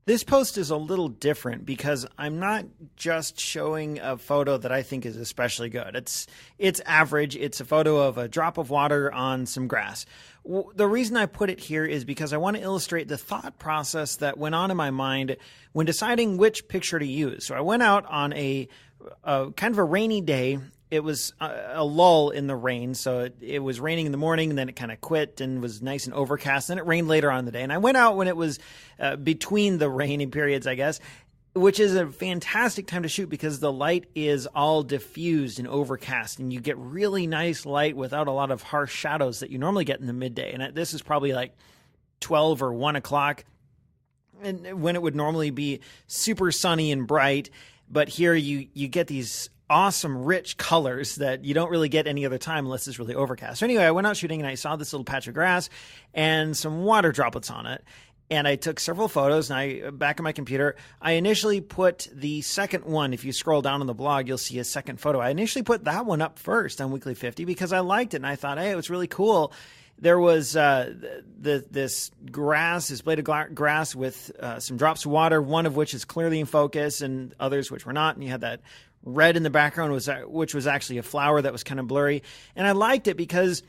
This post is a little different because I'm not just showing a photo that I think is especially good. It's average. It's a photo of a drop of water on some grass. The reason I put it here is because I want to illustrate the thought process that went on in my mind when deciding which picture to use. So I went out on a kind of a rainy day. It was a lull in the rain, so it was raining in the morning, and then it kind of quit and was nice and overcast. Then it rained later on in the day, and I went out when it was between the raining periods, I guess, which is a fantastic time to shoot because the light is all diffused and overcast, and you get really nice light without a lot of harsh shadows that you normally get in the midday. And this is probably like 12 or 1 o'clock, and when it would normally be super sunny and bright. But here you get these awesome rich colors that you don't really get any other time unless it's really overcast. So anyway, I went out shooting and I saw this little patch of grass and some water droplets on it. And I took several photos, and back on my computer, I initially put the second one. If you scroll down on the blog, you'll see a second photo. I initially put that one up first on Weekly 50 because I liked it and I thought, hey, it was really cool. There was this grass, this blade of grass with some drops of water, one of which is clearly in focus and others which were not. And you had that red in the background, which was actually a flower that was kind of blurry. And I liked it because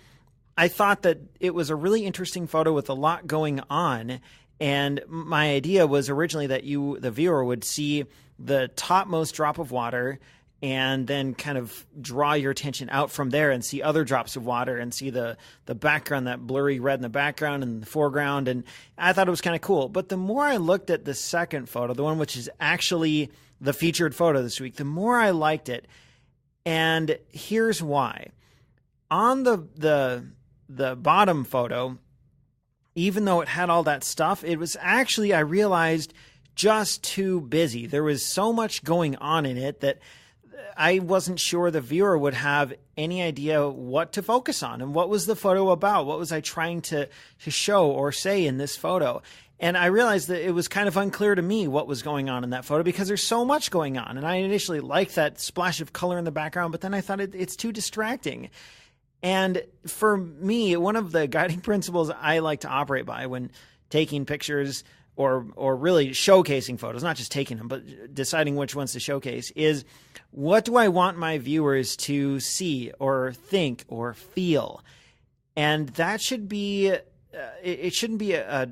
I thought that it was a really interesting photo with a lot going on. And my idea was originally that the viewer, would see the topmost drop of water and then kind of draw your attention out from there and see other drops of water and see the background, that blurry red in the background and the foreground. And I thought it was kind of cool. But the more I looked at the second photo, the one which is actually the featured photo this week, the more I liked it. And here's why. On the bottom photo, even though it had all that stuff, it was actually, I realized, just too busy. There was so much going on in it that I wasn't sure the viewer would have any idea what to focus on and what was the photo about. What was I trying to show or say in this photo? And I realized that it was kind of unclear to me what was going on in that photo because there's so much going on. And I initially liked that splash of color in the background, but then I thought it's too distracting. And for me, one of the guiding principles I like to operate by when taking pictures or really showcasing photos, not just taking them, but deciding which ones to showcase, is what do I want my viewers to see or think or feel? And that should be, it shouldn't be a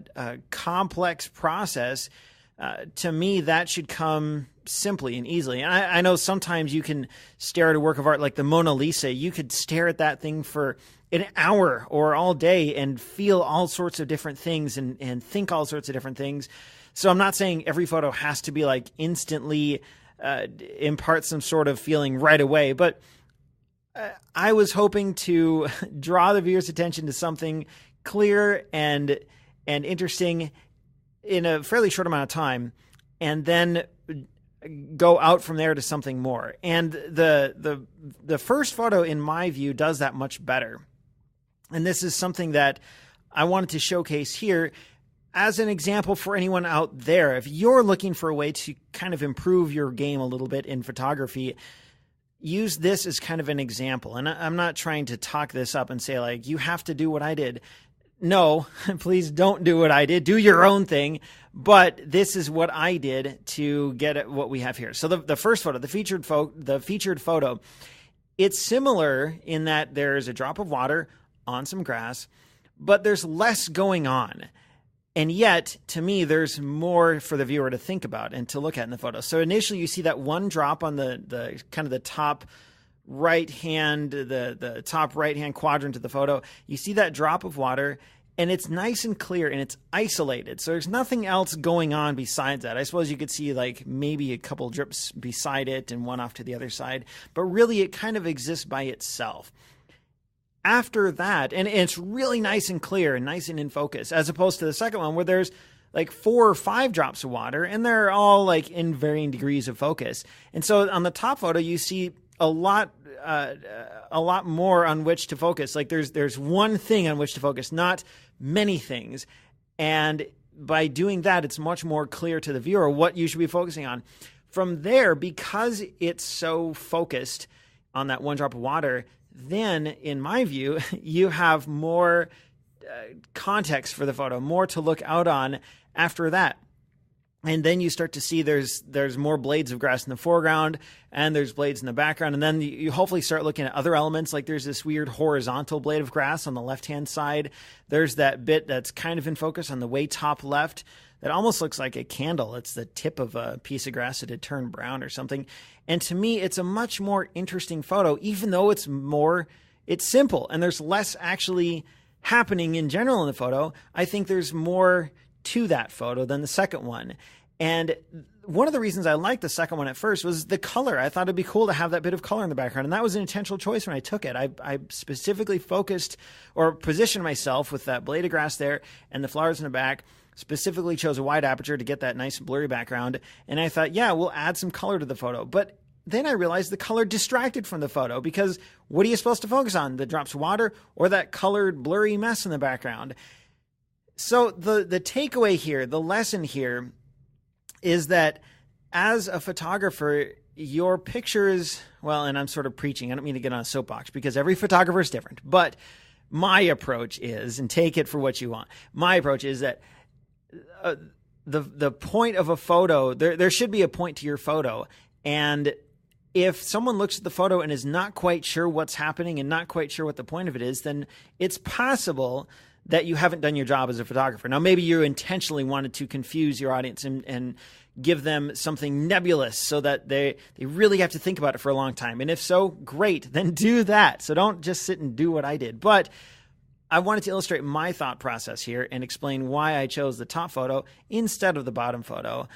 complex process. To me, that should come simply and easily. And I know sometimes you can stare at a work of art like the Mona Lisa. You could stare at that thing for an hour or all day and feel all sorts of different things and think all sorts of different things. So I'm not saying every photo has to be like instantly impart some sort of feeling right away, but I was hoping to draw the viewer's attention to something clear and interesting in a fairly short amount of time, and then go out from there to something more. And the first photo, in my view, does that much better. And this is something that I wanted to showcase here as an example for anyone out there. If you're looking for a way to kind of improve your game a little bit in photography, use this as kind of an example. And I'm not trying to talk this up and say, like, you have to do what I did. No, please don't do what I did. Do your own thing. But this is what I did to get at what we have here. So the first photo, the featured photo, it's similar in that there's a drop of water on some grass, but there's less going on. And yet, to me, there's more for the viewer to think about and to look at in the photo. So initially, you see that one drop on the kind of the top right hand, the top right hand quadrant of the photo. You see that drop of water, and it's nice and clear and it's isolated. So there's nothing else going on besides that. I suppose you could see like maybe a couple drips beside it and one off to the other side, but really it kind of exists by itself. After that, and it's really nice and clear and nice and in focus, as opposed to the second one where there's like 4 or 5 drops of water and they're all like in varying degrees of focus. And so on the top photo, you see a lot more on which to focus. Like there's one thing on which to focus, not many things. And by doing that, it's much more clear to the viewer what you should be focusing on. From there, because it's so focused on that one drop of water, then in my view, you have more context for the photo, more to look out on after that. And then you start to see there's more blades of grass in the foreground and there's blades in the background. And then you hopefully start looking at other elements. Like there's this weird horizontal blade of grass on the left-hand side. There's that bit that's kind of in focus on the way top left that almost looks like a candle. It's the tip of a piece of grass that had turned brown or something. And to me, it's a much more interesting photo, even though it's simple and there's less actually happening in general in the photo. I think there's more to that photo than the second one. And one of the reasons I liked the second one at first was the color. I thought it'd be cool to have that bit of color in the background. And that was an intentional choice when I took it. I specifically focused or positioned myself with that blade of grass there and the flowers in the back, specifically chose a wide aperture to get that nice blurry background. And I thought, yeah, we'll add some color to the photo. But then I realized the color distracted from the photo, because what are you supposed to focus on? The drops of water or that colored blurry mess in the background? So the takeaway here, the lesson here is that as a photographer, your pictures, well, and I'm sort of preaching, I don't mean to get on a soapbox because every photographer is different, but my approach is, and take it for what you want, my approach is that the point of a photo, there should be a point to your photo. And if someone looks at the photo and is not quite sure what's happening and not quite sure what the point of it is, then it's possible that you haven't done your job as a photographer. Now, maybe you intentionally wanted to confuse your audience and give them something nebulous so that they really have to think about it for a long time. And if so, great, then do that. So don't just sit and do what I did. But I wanted to illustrate my thought process here and explain why I chose the top photo instead of the bottom photo.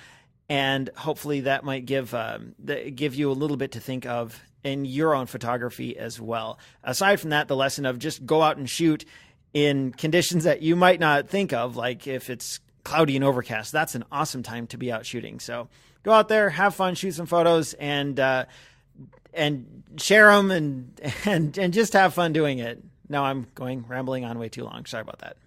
And hopefully that might give you a little bit to think of in your own photography as well. Aside from that, the lesson of just go out and shoot in conditions that you might not think of, like if it's cloudy and overcast, that's an awesome time to be out shooting. So go out there, have fun, shoot some photos, and share them, and just have fun doing it. Now I'm rambling on way too long. Sorry about that.